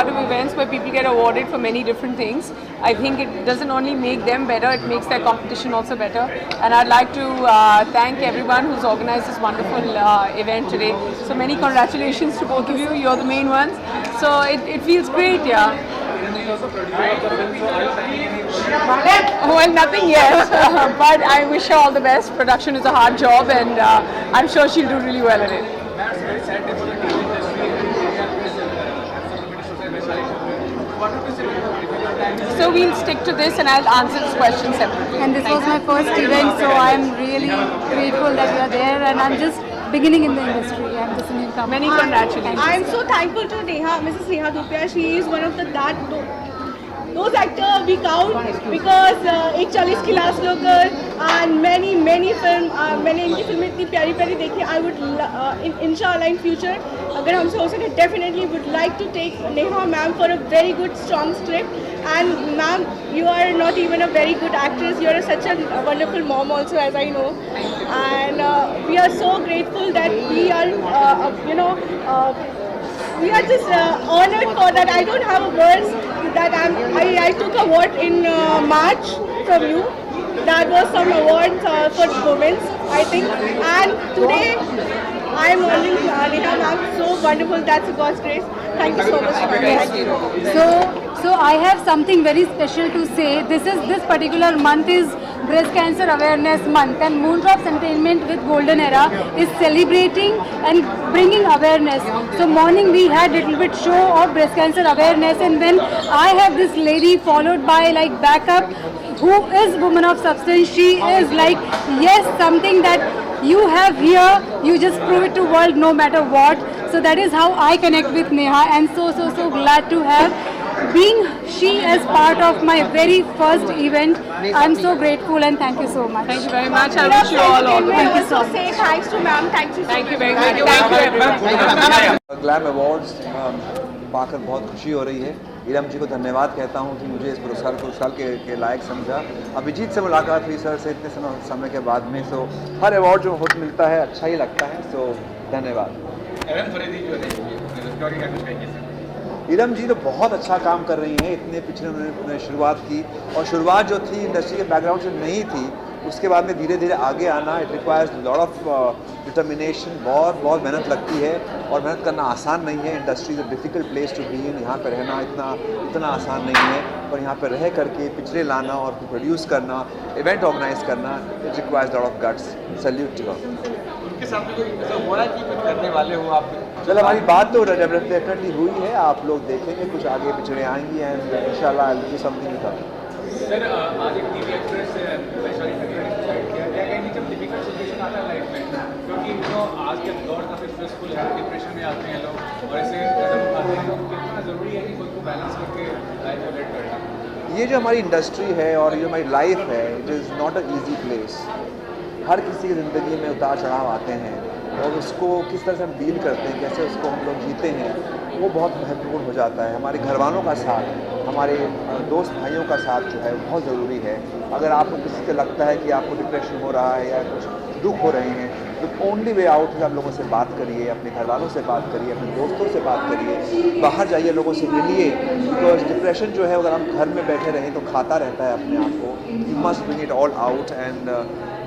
part of events where people get awarded for many different things. I think it doesn't only make them better, it makes their competition also better. And I'd like to thank everyone who's organized this wonderful event today. So many congratulations to both of you. You're the main ones. So it feels great, yeah. Well, nothing yet, but I wish her all the best. Production is a hard job, and I'm sure she'll do really well at it. So we'll stick to this, and I'll answer this question separately. And this was my first event, so I'm really grateful that you're there, and I'm just beginning in the industry. I'm just a newcomer. Many congratulations. I'm so thankful to Neha, Mrs. Neha Dhupia. She is one of those actors we count because एक 40 की last लोकर and many film मैंने इनकी फिल्में इतनी प्यारी प्यारी देखी. I would inshallah in future अगर हमसे हो सके definitely would like to take Neha ma'am for a very good strong script. And ma'am, you are not even a very good actress. You are such a wonderful mom also, as I know. And we are so grateful that we are we are just honored for that. I don't have words that I took a award in March from you. That was some awards for women, I think. And today I am honoring Neha ma'am. So wonderful. That's God's grace. Thank you so much. Thank you. So I have something very special to say. This particular month is Breast Cancer Awareness Month, and Moondrops Entertainment with Golden Era is celebrating and bringing awareness. So morning we had little bit show of breast cancer awareness, and then I have this lady followed by like backup who is woman of substance. She is like, yes, something that you have here, you just prove it to world no matter what. So that is how I connect with Neha, and so glad to have being she as part of my very first event. I'm so grateful and thank you so much. Thank you very much. I wish you all the best. Thank you so much. Say thanks to ma'am. Thank you. Thank you very much. Thank you everyone. Glam awards पाकर बहुत खुशी हो रही है. इरम जी को धन्यवाद कहता हूँ कि मुझे इस पुरस्कार के लायक समझा. अभिजीत से मुलाकात हुई सर से इतने समय के बाद में. सो हर अवार्ड जो होता मिलता है अच्छा ही लगता है. सो धन्यवाद. इरम जी तो बहुत अच्छा काम कर रही हैं. इतने पिछले उन्होंने शुरुआत की, और शुरुआत जो थी इंडस्ट्री के बैकग्राउंड से नहीं थी, उसके बाद में धीरे धीरे आगे आना. It requires lot of determination. बहुत मेहनत लगती है, और मेहनत करना आसान नहीं है. Industry is a difficult place to be in. यहाँ पर रहना इतना आसान नहीं है, और यहाँ पर रह करके पिक्चरें लाना और प्रोड्यूस करना, इवेंट ऑर्गेनाइज करना, it requires lot of guts. Salute to her. करने वाले हो आप? चलो, हमारी बात तो डेफिनेटली हुई है. आप लोग देखेंगे कुछ आगे पिछड़े आएंगी, एंड इंशाल्लाह I will do something with her. Sir, आज एक टीवी एक्ट्रेस वैशाली ठक्कर ने डिसाइड किया, क्या कहेंगे जब डिफिकल्ट सिचुएशन आता है लाइफ में, क्योंकि आज के दौर काफ़ी स्ट्रेसफुल है, डिप्रेशन में आते हैं लोग, और ऐसे कदम उठाते हैं, तो कितना ज़रूरी है कि खुद को बैलेंस करके लाइफ में लीड करना. ये जो हमारी इंडस्ट्री है और जो हमारी लाइफ है, it is not a easy place. हर किसी की ज़िंदगी में उतार चढ़ाव आते हैं, और उसको किस तरह से हम डील करते हैं, कैसे उसको हम लोग जीते हैं, वो बहुत महत्वपूर्ण हो जाता है. हमारे घर वालों का साथ, हमारे दोस्त भाइयों का साथ जो है बहुत ज़रूरी है. अगर आपको किसी से लगता है कि आपको डिप्रेशन हो रहा है या कुछ दुख हो रहे हैं, तो ओनली वे आउट है आप लोगों से बात करिए, अपने घर वालों से बात करिए, अपने दोस्तों से बात करिए, बाहर जाइए, लोगों से मिलिए. बिकॉज डिप्रेशन जो है, अगर हम घर में बैठे रहें तो खाता रहता है अपने आप को. You must bring it all out. And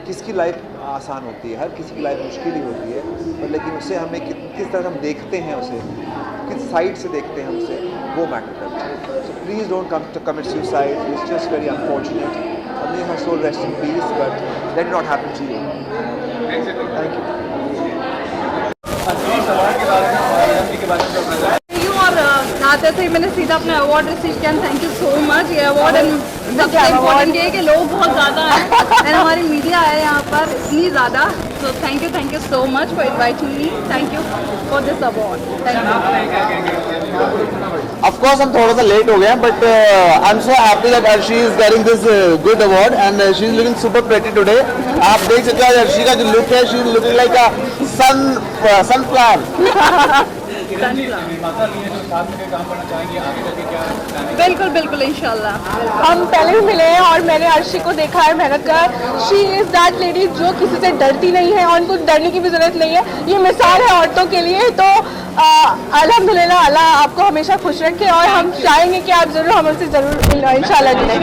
किसकी लाइफ आसान होती है, हर किसी की लाइफ मुश्किल ही होती है, पर लेकिन उसे हमें किस तरह हम देखते हैं, उसे किस साइड से देखते हैं, उसे वो मैटर करता है. So please don't commit suicide. It's just very unfortunate. May her soul rest in peace, but that did not happen to you. Thank you. आते थे, मैंने सीधा अपना अवार्ड रिसीव किया. Thank you so much. ये award सबसे important ये है कि लोग बहुत ज़्यादा हैं, एंड हमारी मीडिया है यहाँ पर इतनी ज़्यादा. So thank you so much for inviting me. Thank you for this award. Thank you. Of course, हम थोड़ा सा लेट हो गए हैं, but I'm so happy that Arshi is getting this good award, and she is looking super pretty today. आप देख सकते हैं अर्शी का जो लुक है, she is looking like a sunflower. माता भी है जो साथ में काम करना चाहेंगे, आगे जाके क्या बिल्कुल बिल्कुल इंशाल्लाह। हम पहले भी मिले हैं और मैंने अर्शी को देखा है मेहनत कर। शी इज़ दैट लेडी जो किसी से डरती नहीं है और उनको डरने की भी ज़रूरत नहीं है। ये मिसाल है औरतों के लिए। तो अल्हम्दुलिल्लाह, अल्लाह आपको हमेशा खुश रखे और हम चाहेंगे कि आप ज़रूर हमसे ज़रूर इंशाल्लाह जुड़ें।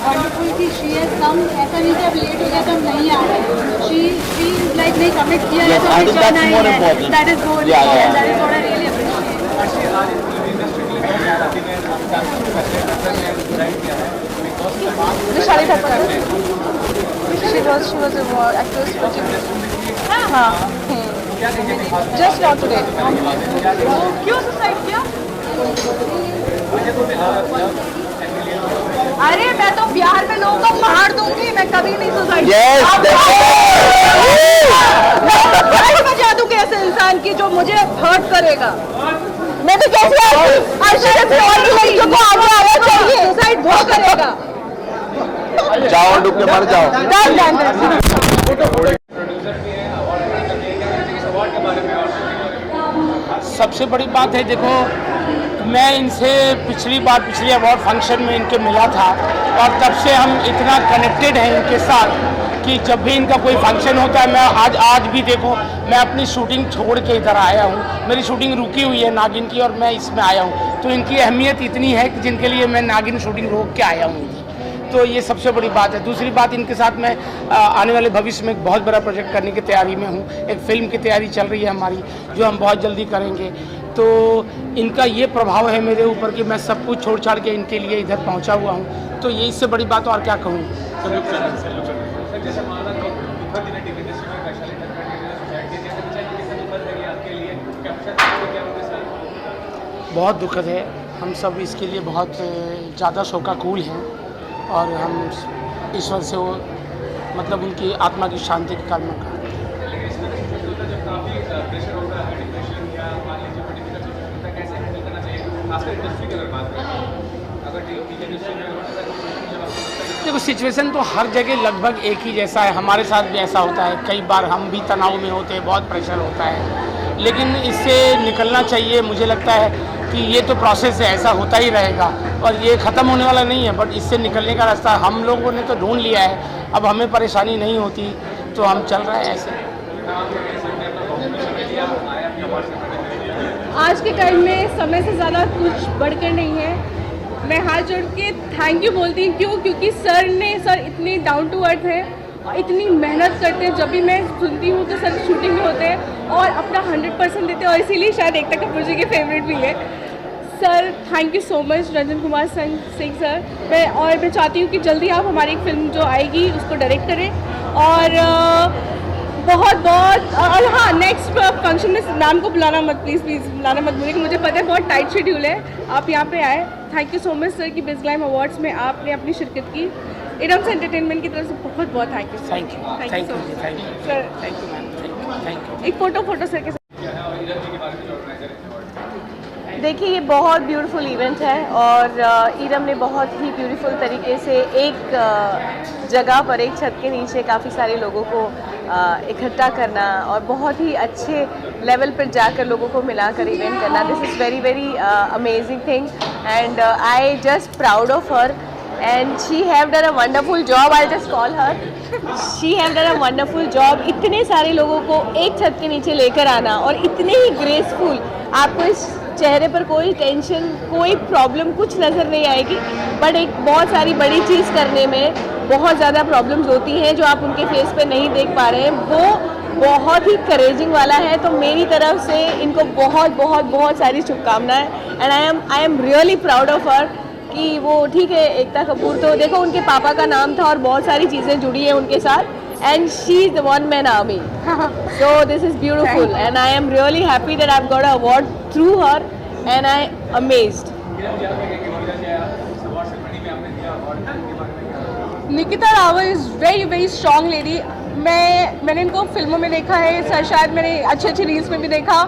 वंडरफुल कि शी हैज कम, ऐसा नहीं कि अब लेट हो गया तो हम नहीं आ रहे। शी इज लाइक नहीं कमिट किया है तो हमेशा आना ही है। That is good, that is what I really appreciate. Vishali Thakkar, she was a actress हाँ, just not today। क्यों सुसाइड किया? अरे मैं तो बिहार में लोगों को मार दूंगी, मैं कभी नहीं सुसाइड। बजा दूंगी ऐसे इंसान की जो मुझे हर्ट करेगा। मैं तो कैसे लड़कियों को आगे आना चाहिए। सुसाइड वो करेगा। जाओ डूब के मर जाओ। सबसे बड़ी बात है, देखो मैं इनसे पिछली अवार्ड फंक्शन में इनके मिला था और तब से हम इतना कनेक्टेड हैं इनके साथ कि जब भी इनका कोई फंक्शन होता है, मैं आज भी देखो मैं अपनी शूटिंग छोड़ के इधर आया हूँ। मेरी शूटिंग रुकी हुई है नागिन की और मैं इसमें आया हूँ, तो इनकी अहमियत इतनी है कि जिनके लिए मैं नागिन शूटिंग रोक के आया हूँ। तो ये सबसे बड़ी बात है। दूसरी बात, इनके साथ मैं आने वाले भविष्य में एक बहुत बड़ा प्रोजेक्ट करने की तैयारी में हूँ। एक फ़िल्म की तैयारी चल रही है हमारी, जो हम बहुत जल्दी करेंगे। तो इनका ये प्रभाव है मेरे ऊपर कि मैं सब कुछ छोड़ छाड़ के इनके लिए इधर पहुँचा हुआ हूँ। तो ये इससे बड़ी बात और क्या कहूँ। बहुत दुखद है, हम सब इसके लिए बहुत ज़्यादा शोकाकुल हैं और हम ईश्वर से वो मतलब उनकी आत्मा की शांति की कामना करते हैं। देखो सिचुएशन तो हर जगह लगभग एक ही जैसा है, हमारे साथ भी ऐसा होता है। कई बार हम भी तनाव में होते हैं, बहुत प्रेशर होता है, लेकिन इससे निकलना चाहिए। मुझे लगता है कि ये तो प्रोसेस है, ऐसा होता ही रहेगा और ये ख़त्म होने वाला नहीं है। बट इससे निकलने का रास्ता हम लोगों ने तो ढूंढ लिया है, अब हमें परेशानी नहीं होती, तो हम चल रहे हैं ऐसे। आज के टाइम में समय से ज़्यादा कुछ बढ़कर नहीं है। मैं हाथ जोड़ के थैंक यू बोलती हूँ। क्योंकि सर इतने डाउन टू अर्थ हैं और इतनी मेहनत करते हैं। जब भी मैं सुनती हूँ तो सर शूटिंग में होते हैं और अपना 100% देते हैं और इसीलिए शायद एकता कपूर जी के फेवरेट भी है। Sir thank you so much, Ranjan Kumar Singh sir. मैं चाहती हूँ कि जल्दी आप हमारी एक फिल्म जो आएगी उसको डायरेक्ट करें और बहुत और हाँ, नेक्स्ट फंक्शन में नाम को बुलाना मत, प्लीज़ बुलाना मत भूलिए। मुझे पता है बहुत टाइट शेड्यूल है, आप यहाँ पे आए। Thank you so much sir कि बिज़ ग्लैम अवार्ड्स में आपने अपनी शिरकत की। इरम्स एंटरटेनमेंट की तरफ से बहुत बहुत thank you. Thank you sir. Thank you. एक फोटो सर के साथ। देखिए ये बहुत ब्यूटीफुल इवेंट है और इरम ने बहुत ही ब्यूटीफुल तरीके से एक जगह पर एक छत के नीचे काफ़ी सारे लोगों को इकट्ठा करना और बहुत ही अच्छे लेवल पर जाकर लोगों को मिलाकर इवेंट करना, this is very very amazing thing and I just proud of her and she have done a wonderful job. I'll just call her. She have done a wonderful job. इतने सारे लोगों को एक छत के नीचे लेकर आना और इतने ही ग्रेसफुल, आपको इस चेहरे पर कोई टेंशन कोई प्रॉब्लम कुछ नज़र नहीं आएगी। बट एक बहुत सारी बड़ी चीज़ करने में बहुत ज़्यादा प्रॉब्लम्स होती हैं जो आप उनके फेस पे नहीं देख पा रहे हैं, वो बहुत ही करेजिंग वाला है। तो मेरी तरफ से इनको बहुत बहुत बहुत सारी शुभकामनाएं and I am really proud of her कि वो ठीक है। एकता कपूर तो देखो उनके पापा का नाम था और बहुत सारी चीज़ें जुड़ी हैं उनके साथ and she is the one man army. So this is beautiful and I am really happy that I got a award through her and I amazed. Nikita Rawal is very very strong lady. मैंने इनको फिल्मों में देखा है, शायद मैंने अच्छी reels में भी देखा।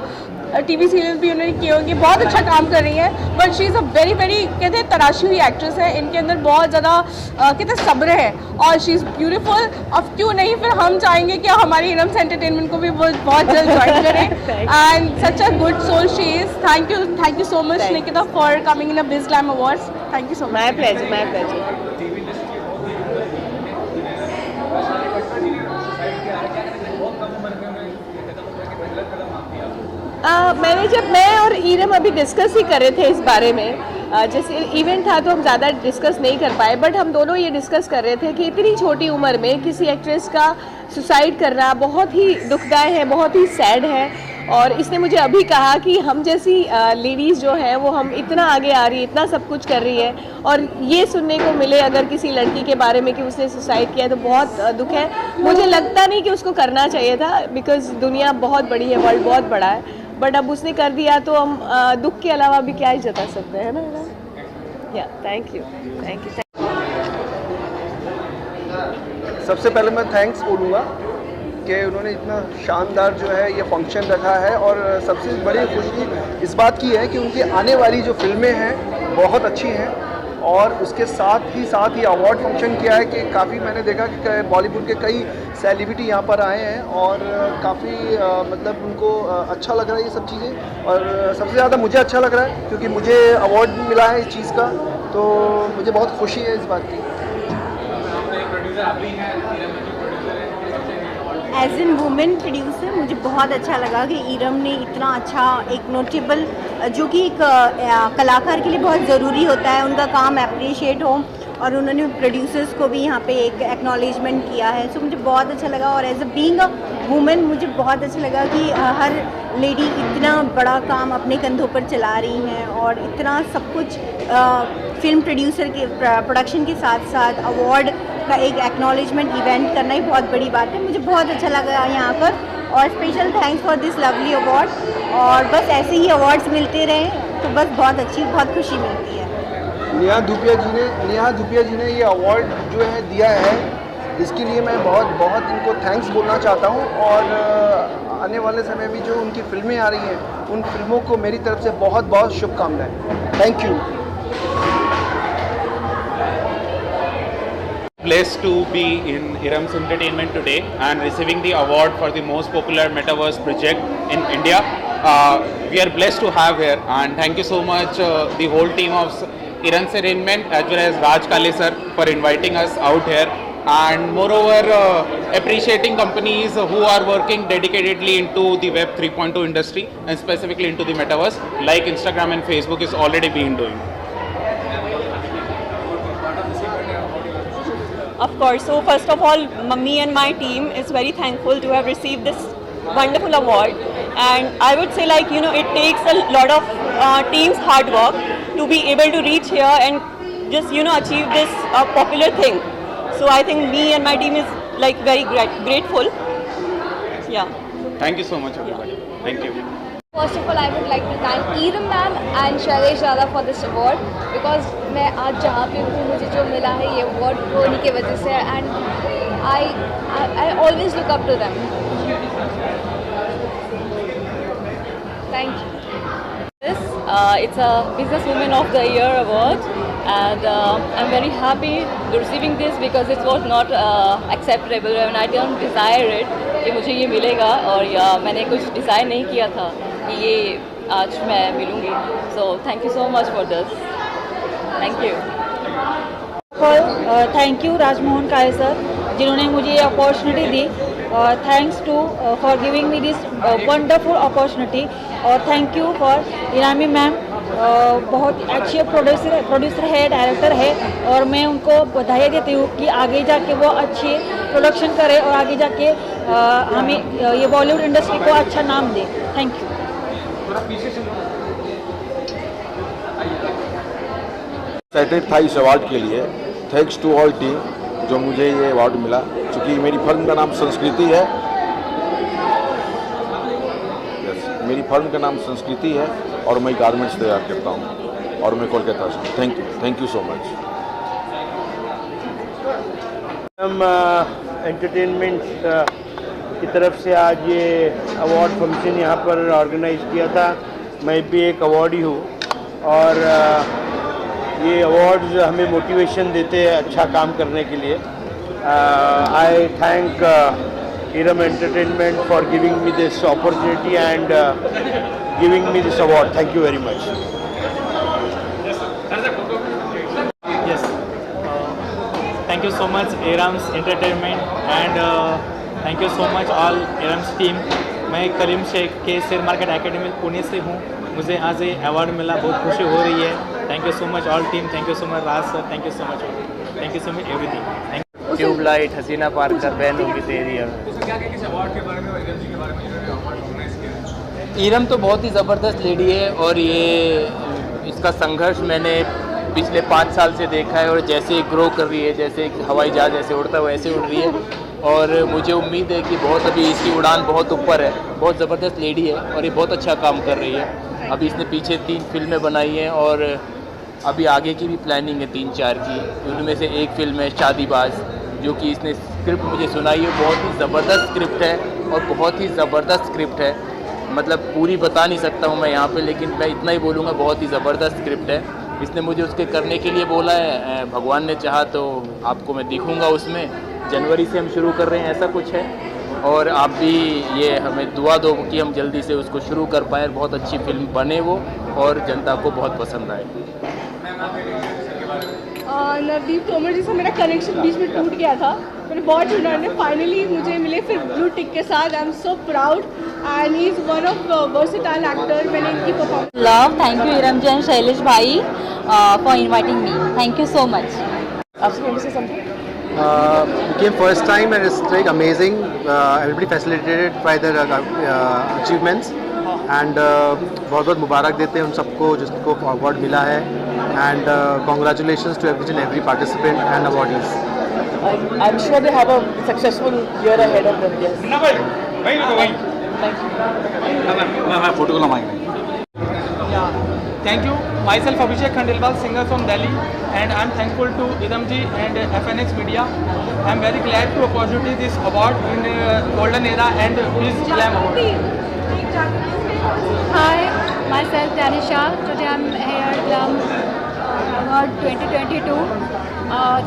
टीवी सीरियल भी उन्होंने किए होंगे, बहुत अच्छा काम कर रही हैं। But she is a very very कहते हैं तराशी हुई एक्ट्रेस है, इनके अंदर बहुत ज़्यादा कहते हैं सब्र है और शी इज़ ब्यूटीफुल। अब क्यों नहीं, फिर हम चाहेंगे कि हमारी इरम्स एंटरटेनमेंट को भी वो बहुत जल्द ज्वाइन करें। And such a good soul she is. Thank you so much Nikita for coming in a Biz Glam Awards. Thank you so much. My pleasure. मैं और ईरम अभी डिस्कस ही कर रहे थे इस बारे में। जैसे इवेंट था तो हम ज़्यादा डिस्कस नहीं कर पाए, बट हम दोनों ये डिस्कस कर रहे थे कि इतनी छोटी उम्र में किसी एक्ट्रेस का सुसाइड करना बहुत ही दुखदायक है, बहुत ही सैड है। और इसने मुझे अभी कहा कि हम जैसी लेडीज़ जो है वो हम इतना आगे आ रही है, इतना सब कुछ कर रही है, और ये सुनने को मिले अगर किसी लड़की के बारे में कि उसने सुसाइड किया, तो बहुत दुख है। मुझे लगता नहीं कि उसको करना चाहिए था, बिकॉज दुनिया बहुत बड़ी है, वर्ल्ड बहुत बड़ा है, बट अब उसने कर दिया तो हम दुख के अलावा भी क्या ही जता सकते हैं ना। या थैंक यू। सबसे पहले मैं थैंक्स बोलूँगा कि उन्होंने इतना शानदार जो है ये फंक्शन रखा है, और सबसे बड़ी खुशी इस बात की है कि उनकी आने वाली जो फिल्में हैं बहुत अच्छी हैं, और उसके साथ ही अवार्ड फंक्शन किया है कि काफ़ी मैंने देखा कि बॉलीवुड के कई सेलिब्रिटी यहाँ पर आए हैं और काफ़ी मतलब उनको अच्छा लग रहा है ये सब चीज़ें। और सबसे ज़्यादा मुझे अच्छा लग रहा है क्योंकि मुझे अवार्ड मिला है इस चीज़ का, तो मुझे बहुत खुशी है इस बात की। एज एन वुमेन प्रोड्यूसर मुझे बहुत अच्छा लगा कि ईरम ने इतना अच्छा एक नोटेबल, जो कि एक कलाकार के लिए बहुत ज़रूरी होता है उनका काम अप्रिशिएट हो, और उन्होंने प्रोड्यूसर्स को भी यहाँ पे एक एक्नॉलेजमेंट किया है। सो मुझे बहुत अच्छा लगा, और as a being a women मुझे बहुत अच्छा लगा कि हर लेडी इतना बड़ा काम अपने कंधों पर चला रही हैं, और इतना सब कुछ फिल्म प्रोड्यूसर के प्रोडक्शन के साथ साथ अवार्ड का एक एक्नॉलेजमेंट इवेंट करना ही बहुत बड़ी बात है। मुझे बहुत अच्छा लगा यहाँ पर, और special thanks for this lovely award, और बस ऐसे ही अवार्ड्स मिलते रहें तो बस बहुत खुशी मिलती है। नेहा धूपिया जी ने ये अवार्ड जो है दिया है, इसके लिए मैं बहुत इनको थैंक्स बोलना चाहता हूँ, और आने वाले समय में जो उनकी फिल्में आ रही हैं उन फिल्मों को मेरी तरफ से बहुत शुभकामनाएं। Thank you. Blessed to be in Irams Entertainment today and receiving the award for the most popular metaverse project in India. We are blessed to have here, and thank you so much the whole team of Irams Entertainment as well as Raj Kale sir for inviting us out here, and moreover appreciating companies who are working dedicatedly into the Web 3.0 industry and specifically into the metaverse like Instagram and Facebook is already being doing. Of course. So first of all, me and my team is very thankful to have received this wonderful award, and I would say, like, it takes a lot of team's hard work to be able to reach here and just achieve this popular thing. So I think me and my team is like very grateful. Yeah. Thank you so much everybody. Thank you. First of all, I would like to thank Iram ma'am and Shailesh Dada for this award, because मैं आज जहाँ पे हूँ मुझे जो मिला है ये अवार्ड वो उन्हीं की वजह से, and I always look up to them. Thank you. It's a Business Woman of the Year award, and I'm very happy receiving this because it was not acceptable and I didn't desire it कि मुझे ये मिलेगा, और मैंने कुछ decide नहीं किया था कि ये आज मैं मिलूँगी। So thank you so much for this. Thank you. Thank you Rajmohan Kale sir जिन्होंने मुझे ये अपॉर्चुनिटी दी, thanks to for giving me this wonderful opportunity, और thank you for Irami ma'am, बहुत अच्छे प्रोड्यूसर है, डायरेक्टर है, और मैं उनको बधाई देती हूँ कि आगे जाके वो अच्छे प्रोडक्शन करे और आगे जाके हमें ये बॉलीवुड इंडस्ट्री को अच्छा नाम दे। Thank you. एक्साइटेड था इस अवार्ड के लिए। थैंक्स टू ऑल टीम जो मुझे ये अवार्ड मिला, क्योंकि मेरी फर्म का नाम संस्कृति है। मेरी फर्म का नाम संस्कृति है और मैं गारमेंट्स तैयार करता हूँ, और मैं कोलकाता से। Thank you so much. Entertainment की तरफ से आज ये अवार्ड फंक्शन यहाँ पर ऑर्गेनाइज किया था। मैं भी एक अवार्डी हूँ और ये अवार्ड्स हमें मोटिवेशन देते हैं अच्छा काम करने के लिए। आई thank Iram entertainment for giving me this opportunity and giving me this award. Thank you very much. Yes, thank you so much Irams Entertainment and thank you so much all Irams team। मैं करीम शेख के share market academy Pune से हूँ। मुझे आज ये award मिला, बहुत खुशी हो रही है। Thank you so much all team, thank you so much Raj sir, thank you so much, thank you so much everything. Thank you. Tubelight, Haseena Parkar, बहनों की तेरी। ईरम तो बहुत ही ज़बरदस्त लेडी है और ये इसका संघर्ष मैंने पिछले 5 साल से देखा है और जैसे ग्रो कर रही है, जैसे हवाई जहाज जैसे उड़ता है वैसे उड़ रही है और मुझे उम्मीद है कि बहुत अभी इसकी उड़ान बहुत ऊपर है। बहुत ज़बरदस्त लेडी है और ये बहुत अच्छा काम कर रही है। अभी इसने पीछे 3 फिल्में बनाई हैं और अभी आगे की भी प्लानिंग है 3-4 की। उनमें से एक फिल्म है शादीबाज, जो कि इसने स्क्रिप्ट मुझे सुनाई है। बहुत ही ज़बरदस्त स्क्रिप्ट है और बहुत ही ज़बरदस्त स्क्रिप्ट है। मतलब पूरी बता नहीं सकता हूँ मैं यहाँ पे, लेकिन मैं इतना ही बोलूँगा बहुत ही ज़बरदस्त स्क्रिप्ट है। इसने मुझे उसके करने के लिए बोला है, भगवान ने चाहा तो आपको मैं दिखूँगा उसमें। जनवरी से हम शुरू कर रहे हैं, ऐसा कुछ है। और आप भी ये हमें दुआ दो कि हम जल्दी से उसको शुरू कर पाएँ, बहुत अच्छी फिल्म बने वो और जनता को बहुत पसंद आए। नवदीप तोमर जी से मेरा कनेक्शन बीच में टूट गया था। मैंने बहुत ढूंढा, फाइनली मुझे मिले फिर ब्लू टिक के साथ। I am so proud and he is one of versatile actor. मैंने इनकी performance love. Thank you Iram ji and Shailesh भाई for inviting me. Thank you so much. Came first time and it's like amazing. Everybody facilitated by their achievements and बहुत बहुत मुबारक देते हैं उन सबको जिसको अवार्ड मिला है and congratulations to every participant and awardees. I'm sure they have a successful year ahead of them. Yes. Thank you. Myself Abhishek Khandelwal, singer from Delhi, and I'm thankful to Idam ji and FNX Media. I'm very glad to opportunity this award in Golden Era and Peace Glam Award. Hi, myself Tanisha. Today I'm here Glam Award 2022.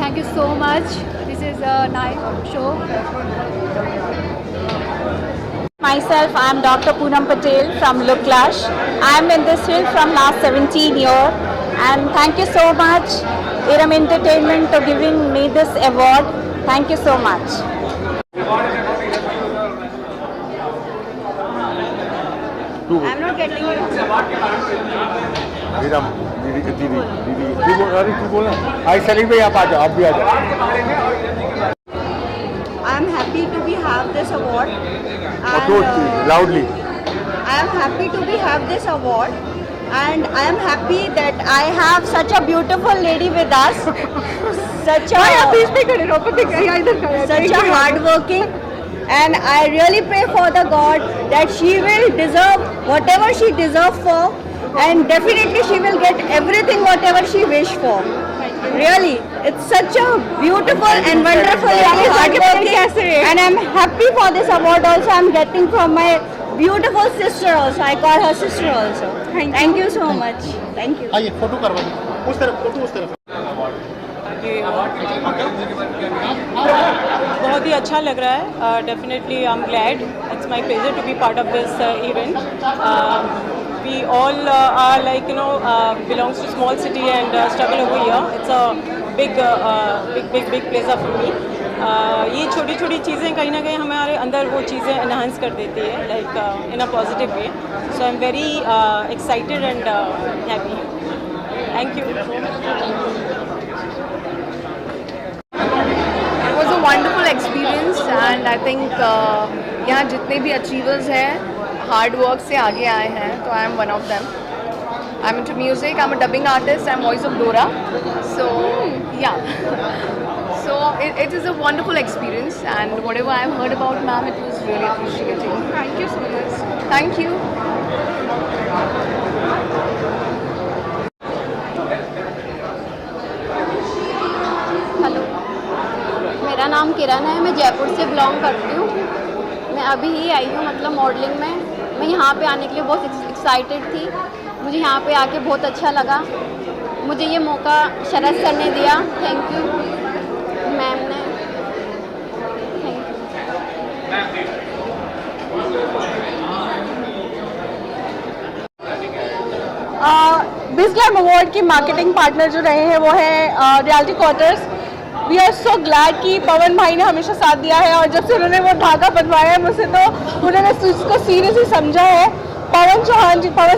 Thank you so much. This is a nice show. Myself, I am Dr. Poonam Patel from Look Clash. I am in this field from last 17 years, and thank you so much Iram Entertainment for giving me this award. Thank you so much. I'm not getting you. Iram दीदी अरे तू बोल ना। आई सलीम भाई आप आ जाओ, आप भी आ जाओ। I am happy to be have this award. And, loudly. I am happy to be have this award, and I am happy that I have such a beautiful lady with us. Such a hardworking, and I really pray for the God that she will deserve whatever she deserves for, and definitely she will get everything whatever she wish for. Really, it's such a beautiful and wonderful lady, hardworking, and I'm happy for this award also. I'm getting from my beautiful sister also. I call her sister also. Thank you so much. Thank you. आइए photo करवा दो, उस तरफ photo उस तरफ। बहुत ही अच्छा लग रहा है। Definitely I am glad, it's my pleasure to be part of this event. We all are like belongs to small city and struggle over here. It's a big pleasure for me. ये छोटी छोटी चीज़ें कहीं ना कहीं हमारे अंदर वो चीज़ें एनहांस कर देती है, like in a positive way. So I'm very excited and happy. Thank you. It was a wonderful experience and I think यहाँ जितने भी achievers हैं हार्ड वर्क से आगे आए हैं, तो I am one of them. I am into music, I am a dubbing artist, I am voice of डोरा. सो या, so it is a wonderful experience and whatever I have heard about ma'am, it was really appreciating. Thank you so much. Thank you. Hello, मेरा नाम किरण है, मैं जयपुर से belong करती हूँ. मैं अभी ही आई हूँ मतलब मॉडलिंग में। मैं यहाँ पे आने के लिए बहुत एक्साइटेड थी। मुझे यहाँ पे आके बहुत अच्छा लगा। मुझे ये मौका शरद सर ने दिया, थैंक यू मैम ने, thank you. Biz glam award की मार्केटिंग पार्टनर जो रहे हैं वो है reality quarters. We are so glad कि पवन भाई ने हमेशा साथ दिया है, और जब से उन्होंने वो धागा बंधवाया है मुझसे तो उन्होंने उसको सीरियसली समझा है। पवन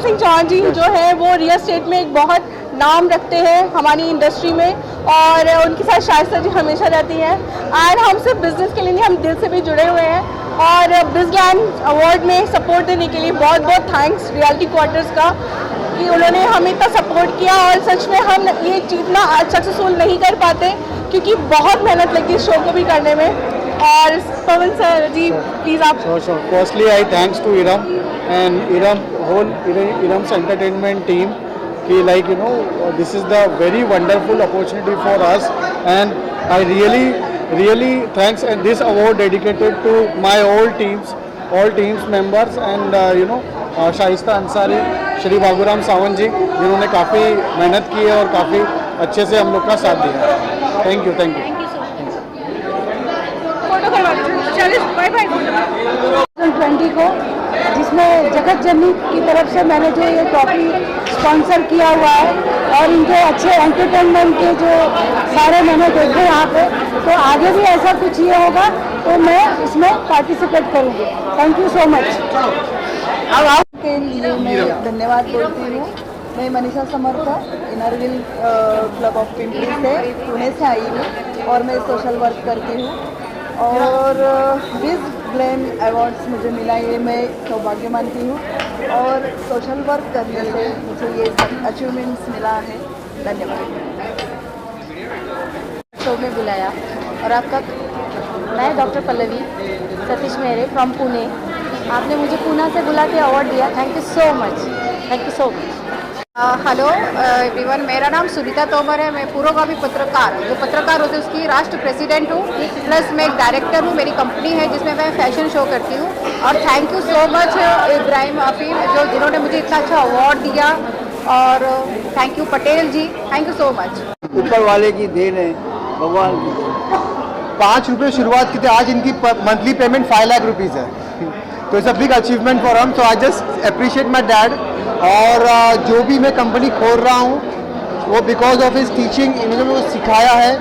सिंह चौहान जी जो है वो रियल एस्टेट में एक बहुत नाम रखते हैं हमारी इंडस्ट्री में, और उनके साथ शाइस्ता जी हमेशा रहती हैं। एंड हम सिर्फ बिजनेस के लिए नहीं, हम दिल से भी जुड़े हुए हैं। और बिज ग्लैम अवार्ड में सपोर्ट देने के लिए बहुत बहुत थैंक्स रियलिटी क्वार्टर्स का कि उन्होंने हमें इतना सपोर्ट किया। और सच में हम ये इतना सक्सेसफुल नहीं कर पाते क्योंकि बहुत मेहनत लगती है शो को भी करने में। और पवन सर जी प्लीज़ आप। Firstly, I thanks to Iram and whole Iram's entertainment team. Like this is the very wonderful opportunity for us, and I really thanks, and this award dedicated to my all teams members, and Shaista Ansari, Shri Baburam Sawant ji जिन्होंने काफ़ी मेहनत की है और काफ़ी अच्छे से हम लोग का साथ दिया। Thank you. 2020 को जिसमें जगत जननी की तरफ से मैंने जो ये ट्रॉफी स्पॉन्सर किया हुआ है, और इनके अच्छे एंटरटेनमेंट के जो सारे मैंने देखे यहाँ पे, तो आगे भी ऐसा कुछ ये होगा तो मैं इसमें पार्टिसिपेट करूँगी। Thank you so much. अब आपके लिए मैं धन्यवाद बोलती हूँ। मैं मनीषा समर्थ इनरविल क्लब ऑफ पिंपरी से पुणे से आई हूँ और मैं सोशल वर्क करती हूँ। और बिज ग्लैम अवार्ड्स मुझे मिला, ये मैं सौभाग्य मानती हूँ, और सोशल वर्क करने से मुझे ये सब अचीवमेंट्स मिला है। धन्यवाद। शो में बुलाया, और आपका मैं डॉक्टर पल्लवी सतीश मेहरे फ्रॉम पुणे, आपने मुझे पूना से बुला के अवार्ड दिया। Thank you so much, thank you so much. Hello everyone, मेरा नाम सुनीता तोमर है। मैं पूर्वगामी पत्रकार, जो पत्रकार होते हैं उसकी राष्ट्र प्रेसिडेंट हूँ, प्लस मैं एक डायरेक्टर हूँ। मेरी कंपनी है जिसमें मैं फैशन शो करती हूँ। और thank you so much Ibrahim Afeem जिन्होंने मुझे इतना अच्छा अवार्ड दिया, और thank you Patel ji, thank you so much. ऊपर वाले की देन है, भगवान की देन। 5 रुपये शुरुआत की थी, आज इनकी मंथली पेमेंट 5 लाख रुपीज़ है। तो it's a big achievement for हम। So I just appreciate my dad. और जो भी मैं कंपनी खोल रहा हूँ वो बिकॉज ऑफ हिज टीचिंग, इन्होंने मुझे सिखाया है।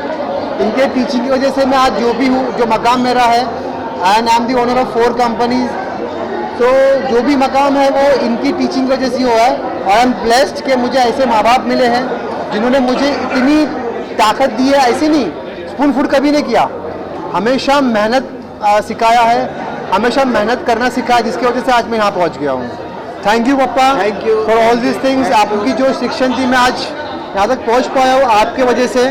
इनके टीचिंग की वजह से मैं आज जो भी हूँ, जो मकाम मेरा है, and I am the owner of 4 companies. तो जो भी मकाम है वो इनकी टीचिंग की वजह से हुआ है। और आई एम ब्लेस्ड कि मुझे ऐसे माँ बाप मिले हैं जिन्होंने मुझे इतनी ताकत दी है। ऐसे नहीं स्पून फूड कभी नहीं किया, हमेशा मेहनत सिखाया है, हमेशा मेहनत करना सिखाया, जिसकी वजह से आज मैं यहाँ पहुँच गया हूँ। Thank you papa, thank you for all this things. आपकी जो शिक्षण थी, मैं आज यहाँ तक पहुँच पाया हूँ आपके वजह से।